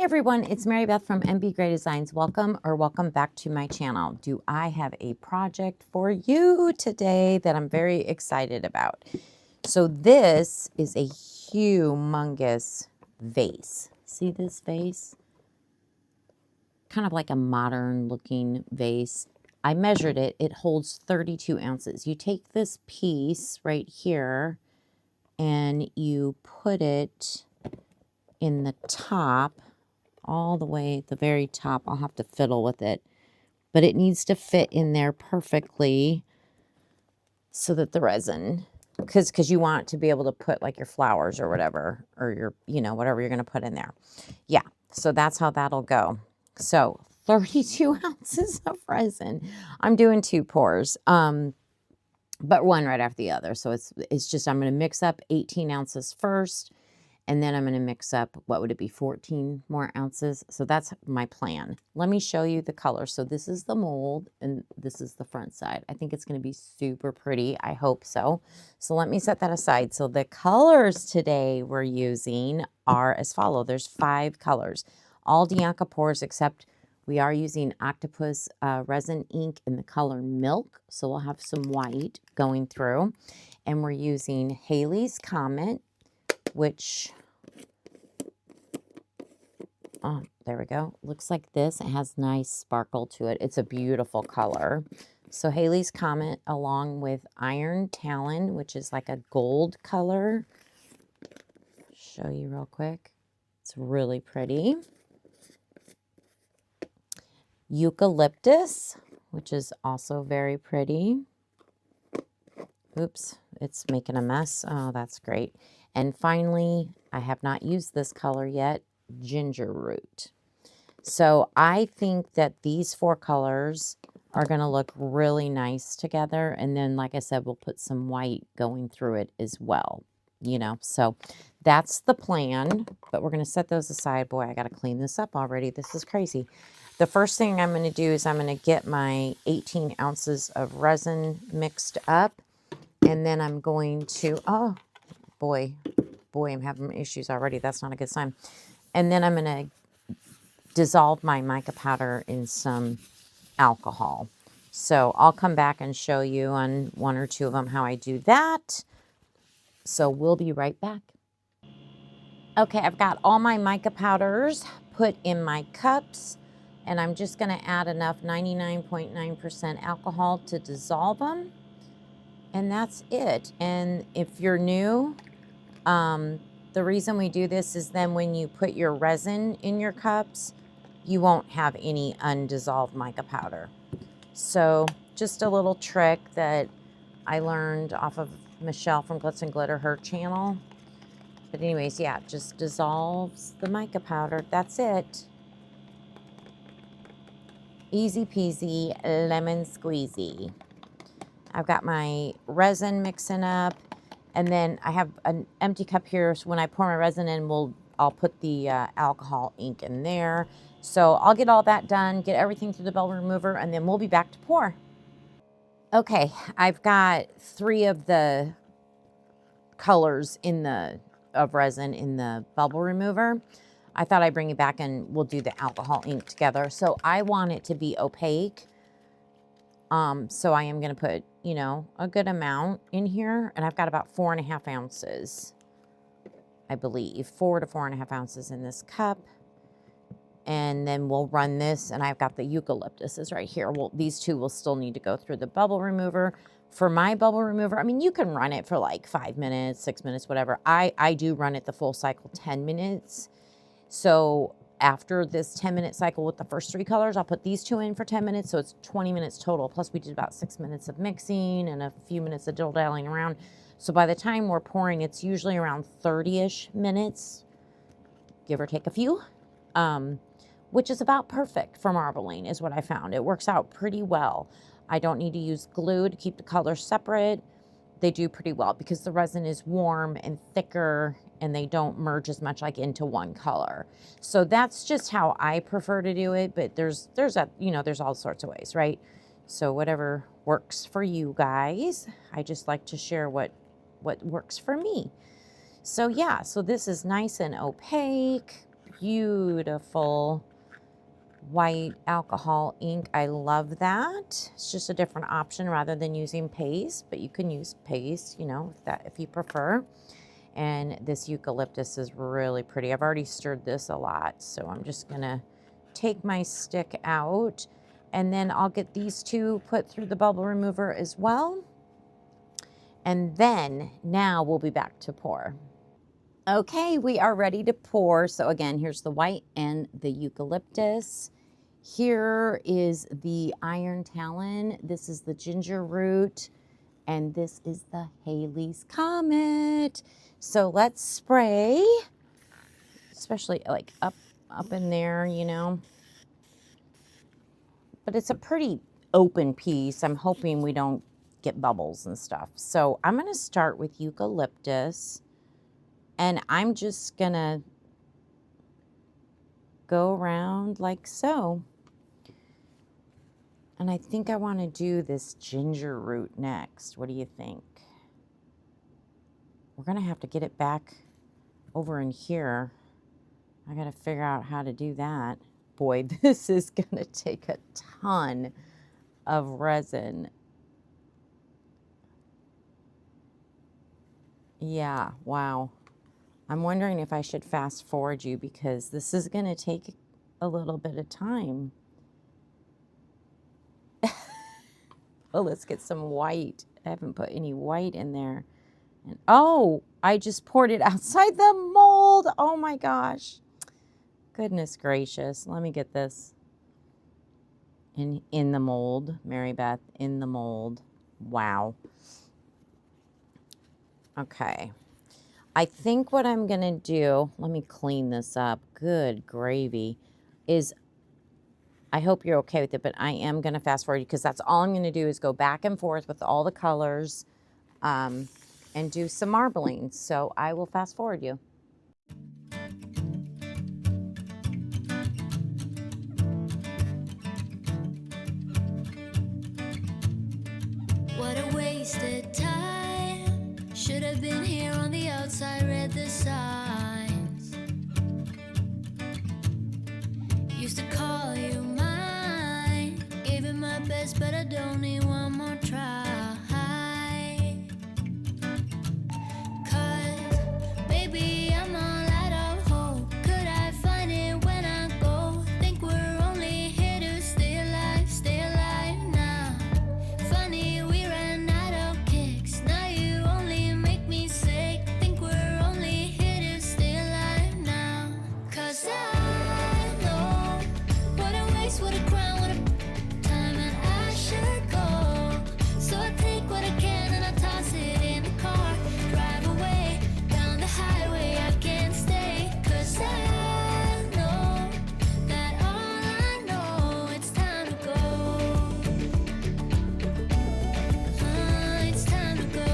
everyone, it's Mary Beth from MBGray Designs. Welcome back to my channel. Do I have a project for you today that I'm very excited about? So this is a humongous vase. See this vase? Kind of like a modern looking vase. I measured it. It holds 32 ounces. You take this piece right here and you put it in the top, all the way at the very top. I'll have to fiddle with it, but it needs to fit in there perfectly so that the resin, because you want to be able to put like your flowers or whatever, or your, whatever you're going to put in there. Yeah, so that's how that'll go. So 32 ounces of resin. I'm doing 2 pours, but one right after the other. So it's just, I'm going to mix up 18 ounces first. And then I'm going to mix up, what would it be, 14 more ounces. So that's my plan. Let me show you the color. So this is the mold, and this is the front side. I think it's going to be super pretty. I hope so. So let me set that aside. So the colors today we're using are as follow. There's 5 colors. All Dianka Pours, except we are using Octopus resin ink in the color Milk. So we'll have some white going through. And we're using Haley's Comet, which, oh, there we go. Looks like this. It has nice sparkle to it. It's a beautiful color. So Haley's Comet along with Iron Talon, which is like a gold color. Show you real quick. It's really pretty. Eucalyptus, which is also very pretty. Oops, it's making a mess. Oh, that's great. And finally, I have not used this color yet, Ginger Root. So I think that these 4 colors are going to look really nice together. And then, like I said, we'll put some white going through it as well, So that's the plan, but we're going to set those aside. Boy, I got to clean this up already. This is crazy. The first thing I'm going to do is I'm going to get my 18 ounces of resin mixed up. And then I'm going to, oh, boy, I'm having issues already. That's not a good sign. And then I'm going to dissolve my mica powder in some alcohol. So I'll come back and show you on 1 or 2 of them how I do that. So we'll be right back. Okay, I've got all my mica powders put in my cups, and I'm just going to add enough 99.9% alcohol to dissolve them. And that's it. And if you're new, the reason we do this is then when you put your resin in your cups, you won't have any undissolved mica powder. So just a little trick that I learned off of Michelle from Glitz and Glitter, her channel. But anyways, yeah, just dissolves the mica powder. That's it. Easy peasy, lemon squeezy. I've got my resin mixing up, and then I have an empty cup here. So when I pour my resin in, I'll put the alcohol ink in there. So I'll get all that done, get everything through the bubble remover, and then we'll be back to pour. Okay, I've got 3 of the colors of resin in the bubble remover. I thought I'd bring it back and we'll do the alcohol ink together. So I want it to be opaque. So I am going to put, a good amount in here, and I've got about 4.5 ounces, I believe, 4 to 4.5 ounces in this cup. And then we'll run this, and I've got the eucalyptus is right here. Well, these 2 will still need to go through the bubble remover. For my bubble remover, I mean, you can run it for like 5 minutes, 6 minutes, whatever. I do run it the full cycle 10 minutes. So after this 10-minute cycle with the first 3 colors, I'll put these 2 in for 10 minutes. So it's 20 minutes total. Plus we did about 6 minutes of mixing and a few minutes of diddle-dallying around. So by the time we're pouring, it's usually around 30-ish minutes, give or take a few, which is about perfect for marbling is what I found. It works out pretty well. I don't need to use glue to keep the colors separate. They do pretty well because the resin is warm and thicker, and they don't merge as much like into one color. So that's just how I prefer to do it, but there's all sorts of ways, right? So whatever works for you guys. I just like to share what works for me. So yeah, so this is nice and opaque, beautiful white alcohol ink. I love that. It's just a different option rather than using paste, but you can use paste, you know, if you prefer. And this eucalyptus is really pretty. I've already stirred this a lot, so I'm just gonna take my stick out, and then I'll get these two put through the bubble remover as well. And then now we'll be back to pour. Okay, we are ready to pour. So again, here's the white and the eucalyptus. Here is the iron talon. This is the ginger root. And this is the Haley's Comet. So let's spray, especially like up in there, you know. But it's a pretty open piece. I'm hoping we don't get bubbles and stuff. So I'm going to start with eucalyptus. And I'm just going to go around like so. And I think I want to do this ginger root next. What do you think? We're going to have to get it back over in here. I got to figure out how to do that. Boy, this is going to take a ton of resin. Yeah, wow. I'm wondering if I should fast forward you because this is going to take a little bit of time. Oh, let's get some white. I haven't put any white in there. And oh, I just poured it outside the mold. Oh my gosh. Goodness gracious. Let me get this in the mold. MARYBETH in the mold. Wow. Okay. I think what I'm going to do, let me clean this up. Good gravy. Is I hope you're okay with it, but I am going to fast forward because that's all I'm going to do is go back and forth with all the colors and do some marbling. So I will fast forward you. What a wasted time. Should have been here on the outside, read the signs. Used to call you mine. Gave it my best, but I don't need one more try. 'Cause, baby, I'm all out of hope. Could I find it when I go? Think we're only here to stay alive now. Funny, we ran out of kicks. Now you only make me sick. Think we're only here to stay alive now. 'Cause I know what a waste, what a crime, what a time, and I should go. So I take what I can and I toss it in the car. Drive away down the highway, I can't stay. 'Cause I know that all I know, it's time to go. It's time to go.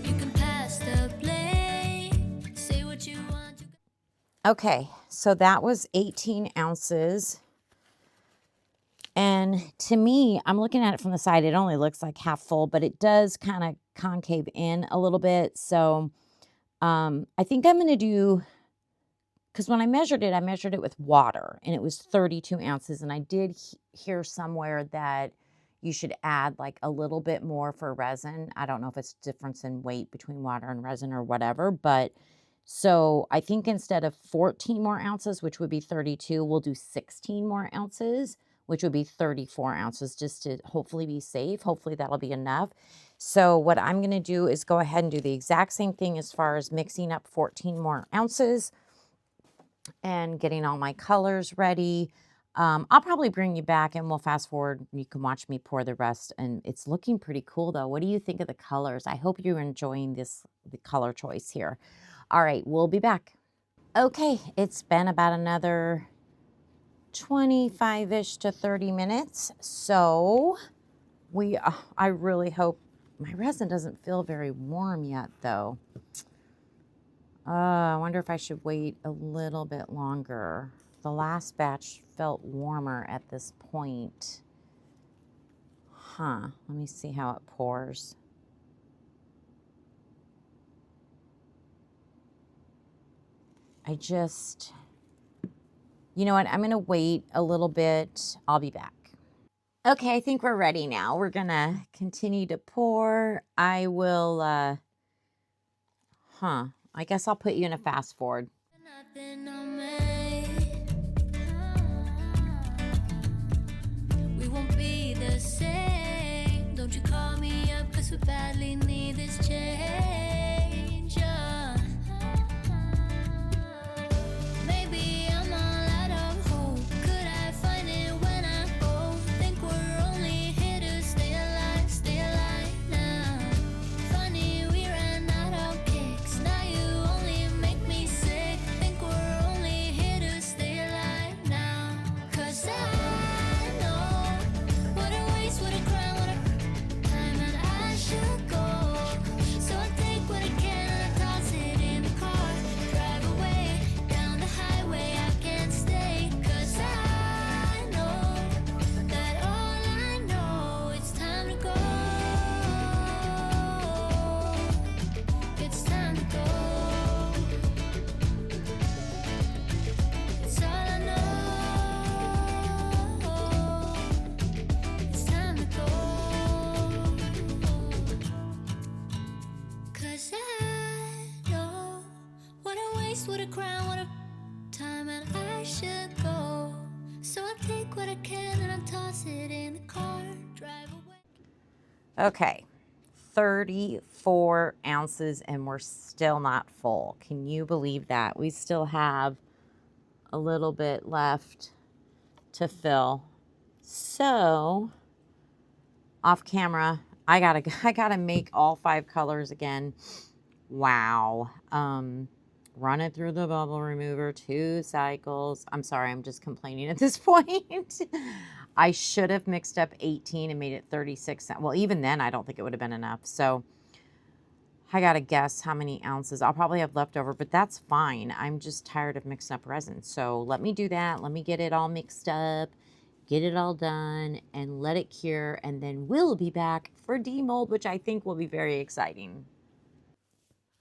You can pass the blame. Say what you want to. Okay, so that was 18 ounces. And to me, I'm looking at it from the side. It only looks like half full, but it does kind of concave in a little bit. So I think I'm going to do, because when I measured it with water, and it was 32 ounces. And I did hear somewhere that you should add like a little bit more for resin. I don't know if it's difference in weight between water and resin or whatever, but so I think instead of 14 more ounces, which would be 32, we'll do 16 more ounces, which would be 34 ounces, just to hopefully be safe. Hopefully that'll be enough. So what I'm going to do is go ahead and do the exact same thing as far as mixing up 14 more ounces and getting all my colors ready. I'll probably bring you back and we'll fast forward. You can watch me pour the rest, and it's looking pretty cool though. What do you think of the colors? I hope you're enjoying the color choice here. All right, we'll be back. Okay, it's been about another 25-ish to 30 minutes. So I really hope my resin doesn't feel very warm yet though. I wonder if I should wait a little bit longer. The last batch felt warmer at this point. Let me see how it pours. I just, you know what? I'm going to wait a little bit. I'll be back. Okay, I think we're ready now. We're going to continue to pour. I will, I guess I'll put you in a fast forward. Nothing on me. We won't be the same. Don't you call me up, 'cause we badly need this change. Maybe I'm all out of hope. Could I find it when I go? Think we're only here to stay alive now. Funny, we ran out of kicks. Now you only make me sick. Think we're only here to stay alive now. 'Cause I know what a waste, what a crime, what a time, and I should go. So I take what I can and I toss it in the car. Drive away down the highway, I can't stay. 'Cause I know that all I know, it's time to go. It's time to go. It's all I know. It's time to go. 'Cause I know what a waste, what a crime, what a time, and I should go. So I take what I can and I toss it in the car. Drive away. Okay, 34 ounces and we're still not full. Can you believe that? We still have a little bit left to fill. So, off camera, I gotta make all 5 colors again. Wow. Run it through the bubble remover, 2 cycles. I'm sorry, I'm just complaining at this point. I should have mixed up 18 and made it 36. Well, even then, I don't think it would have been enough. So I got to guess how many ounces. I'll probably have leftover, but that's fine. I'm just tired of mixing up resin. So let me do that. Let me get it all mixed up, get it all done, and let it cure. And then we'll be back for demold, which I think will be very exciting.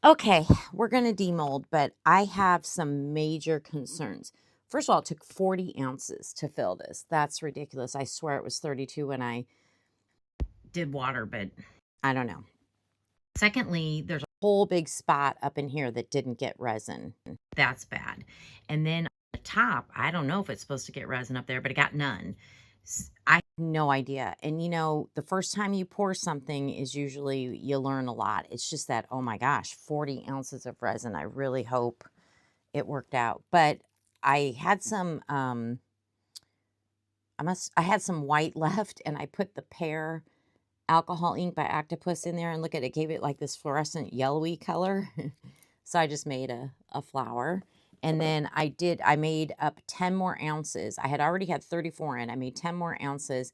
Okay, we're going to demold, but I have some major concerns. First of all, it took 40 ounces to fill this. That's ridiculous. I swear it was 32 when I did water, but I don't know. Secondly, there's a whole big spot up in here that didn't get resin. That's bad. And then on the top, I don't know if it's supposed to get resin up there, but it got none. I have no idea. And you know, the first time you pour something is usually you learn a lot. It's just that, oh my gosh, 40 ounces of resin. I really hope it worked out. But I had some, I had some white left and I put the pear alcohol ink by Octopus in there and look at it, gave it like this fluorescent yellowy color. So I just made a flower. And then I made up 10 more ounces. I had already had 34 in. I made 10 more ounces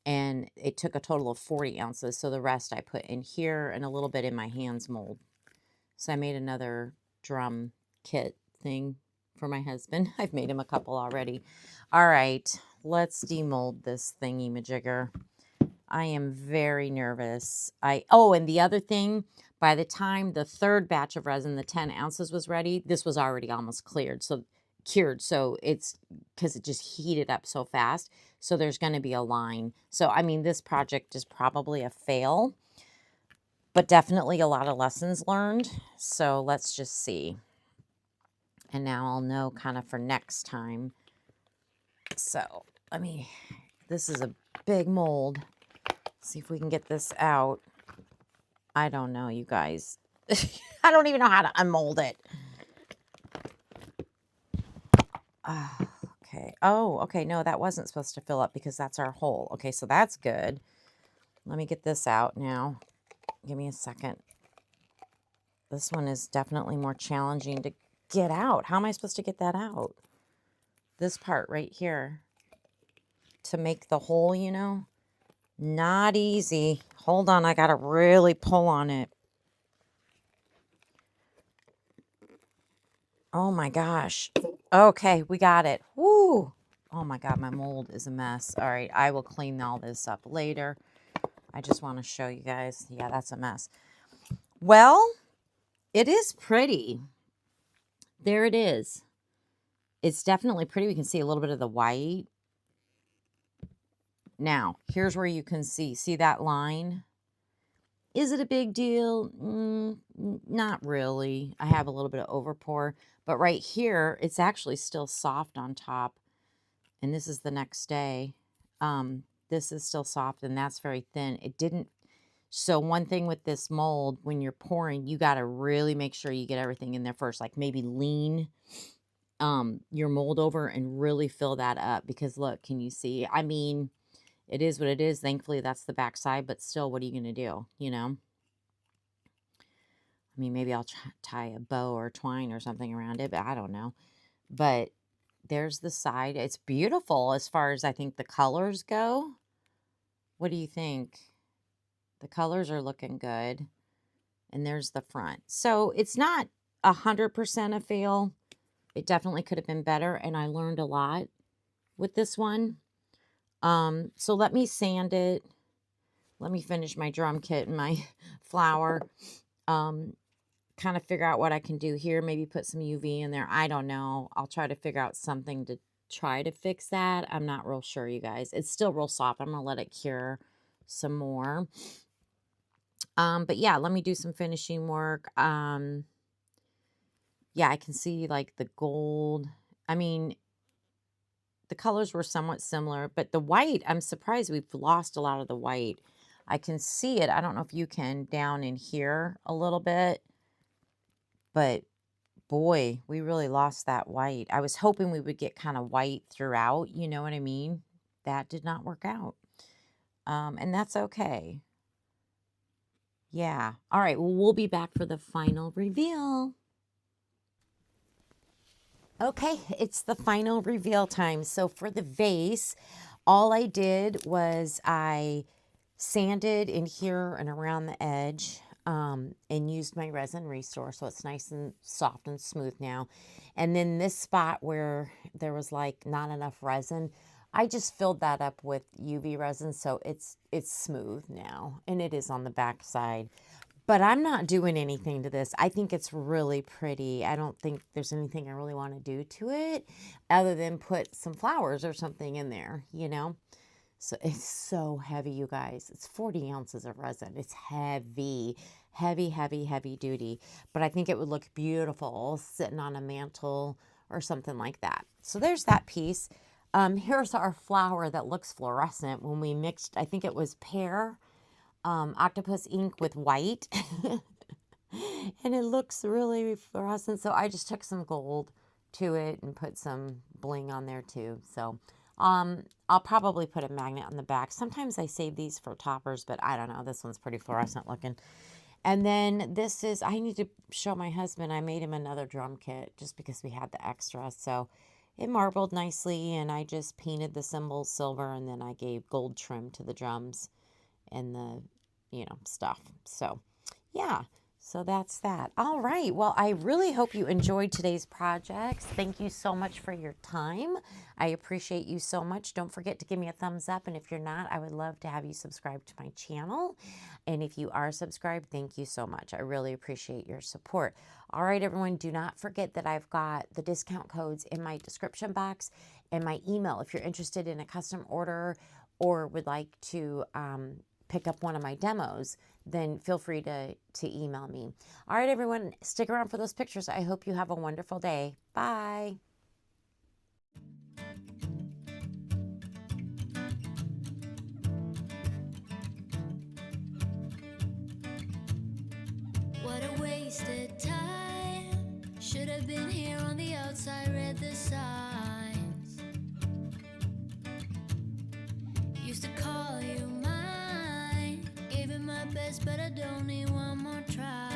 and it took a total of 40 ounces. So the rest I put in here and a little bit in my hands mold. So I made another drum kit thing for my husband. I've made him a couple already. All right, let's demold this thingy majigger. I am very nervous. And the other thing, by the time the third batch of resin, the 10 ounces was ready, this was already almost cured. So it's because it just heated up so fast. So there's going to be a line. So, I mean, this project is probably a fail, but definitely a lot of lessons learned. So let's just see. And now I'll know kind of for next time. So this is a big mold. See if we can get this out. I don't know, you guys. I don't even know how to unmold it. Okay. Oh, okay. No, that wasn't supposed to fill up because that's our hole. Okay, so that's good. Let me get this out now. Give me a second. This one is definitely more challenging to get out. How am I supposed to get that out? This part right here. To make the hole, you know? Not easy. Hold on, I gotta really pull on it. Oh my gosh. Okay, we got it. Woo! Oh my God, my mold is a mess. All right, I will clean all this up later. I just want to show you guys. Yeah, that's a mess. Well, it is pretty. there it is. It's definitely pretty. We can see a little bit of the white. Now, here's where you can see that line? Is it a big deal? Not really. I have a little bit of overpour, but right here, it's actually still soft on top. And this is the next day. This is still soft, and that's very thin. It didn't. So one thing with this mold, when you're pouring, you got to really make sure you get everything in there first. Like maybe lean your mold over and really fill that up, because look, can you see? I mean, it is what it is. Thankfully, that's the back side, but still, what are you going to do? You know? I mean, maybe I'll tie a bow or twine or something around it, but I don't know. But there's the side. It's beautiful as far as I think the colors go. What do you think? The colors are looking good. And there's the front. So it's not 100% a fail. It definitely could have been better, and I learned a lot with this one. So let me sand it. Let me finish my drum kit and my flour. Kind of figure out what I can do here. Maybe put some UV in there. I don't know. I'll try to figure out something to try to fix that. I'm not real sure, you guys. It's still real soft. I'm going to let it cure some more. But yeah, let me do some finishing work. Yeah, I can see like the gold. I mean, the colors were somewhat similar, but the white, I'm surprised we've lost a lot of the white. I can see it. I don't know if you can down in here a little bit, but boy, we really lost that white. I was hoping we would get kind of white throughout, you know what I mean? That did not work out. And that's okay. Yeah. All right. Well, we'll be back for the final reveal. Okay, it's the final reveal time. So for the vase, all I did was I sanded in here and around the edge and used my Resin Restore, so it's nice and soft and smooth now. And then this spot where there was like not enough resin, I just filled that up with UV resin, so it's smooth now, and it is on the back side. But I'm not doing anything to this. I think it's really pretty. I don't think there's anything I really want to do to it other than put some flowers or something in there, you know? So it's so heavy, you guys. It's 40 ounces of resin. It's heavy, heavy, heavy, heavy duty. But I think it would look beautiful sitting on a mantle or something like that. So there's that piece. Here's our flower that looks fluorescent when we mixed, I think it was pear, octopus ink with white. And it looks really fluorescent. So I just took some gold to it and put some bling on there too. So I'll probably put a magnet on the back. Sometimes I save these for toppers, but I don't know. This one's pretty fluorescent looking. And then this is, I need to show my husband, I made him another drum kit just because we had the extra. So it marbled nicely, and I just painted the cymbals silver, and then I gave gold trim to the drums and the, you know, stuff. So yeah, so that's that. All right. Well, I really hope you enjoyed today's projects. Thank you so much for your time. I appreciate you so much. Don't forget to give me a thumbs up. And if you're not, I would love to have you subscribe to my channel. And if you are subscribed, thank you so much. I really appreciate your support. All right, everyone, do not forget that I've got the discount codes in my description box and my email. If you're interested in a custom order or would like to pick up one of my demos, then feel free to email me. All right, everyone, stick around for those pictures. I hope you have a wonderful day. Bye. What a wasted time. Should have been here on the outside, read the signs. Used to call you mine, gave it my best, but I don't need one more try.